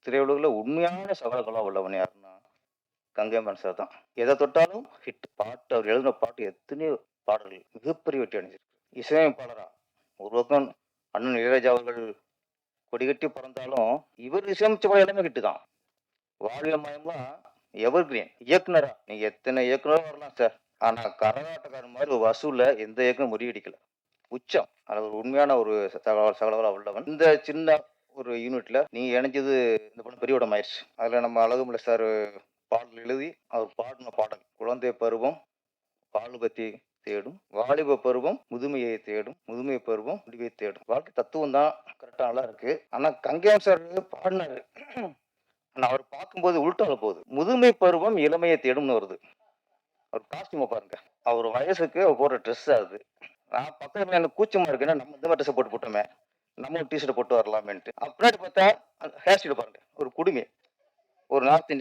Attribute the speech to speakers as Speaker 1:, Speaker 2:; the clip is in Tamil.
Speaker 1: திரையுலகில் உண்மையான சகலகலா உள்ளவன் யாருன்னா கங்கைமரன் சார் தான். எதை தொட்டாலும் ஹிட் பாட்டு. அவர் எழுதின பாட்டு எத்தனையோ பாடல்கள் மிகப்பெரிய வெற்றி அடைஞ்சிருக்கு. இசையமைப்பாளரா ஒரு பக்கம் அண்ணன் இளையராஜா அவர்கள் கொடிகட்டி பறந்தாலும் இவர் இசையமைச்ச படம் எல்லாமே ஹிட்டு தான். வாழ்விய மயம்லாம் எவர் கிரீன். இயக்குனரா நீங்க எத்தனை இயக்குனரும் வரலாம் சார். ஆனா கரகாட்டக்காரன் மாதிரி ஒரு வசூல்ல எந்த இயக்குனரும் முறியடிக்கல. உச்சம். அது ஒரு உண்மையான ஒரு சகலகலா உள்ளவன். இந்த சின்ன ஒரு யூனிட்ல நீங்க இணைஞ்சது இந்த படம் பெரிய படம் ஆயிடுச்சு. அதுல நம்ம அழகுமலை சார் பாடல் எழுதி அவர் பாடின பாடல் குழந்தை பருவம் பாலுபத்தி தேடும், வாலிப பருவம் முதுமையை தேடும், முதுமை பருவம் முடிவை தேடும். வாழ்க்கை தத்துவம் தான் கரெக்டா நல்லா இருக்கு. ஆனா கங்கையாம் சார் பாடினாரு. ஆனா அவர் பார்க்கும்போது உள்டால போகுது. முதுமை பருவம் இளமையை தேடும்னு வருது. அவர் காஸ்டியூமை பாருங்க. அவர் வயசுக்கு அவர் போடுற ட்ரெஸ் அது. நான் பக்கத்துல எனக்கு கூச்சமா இருக்குன்னா நம்ம இந்த மாதிரி ட்ரெஸ் போட்டு போட்டோமே, நம்ம ஒரு டிஷர்ட் போட்டு வரலாமேன்ட்டு. பின்னாடி பார்த்தா ஹேர் ஸ்டைல் பாருங்க. ஒரு குடுமி, ஒரு நார்த் இந்தியன்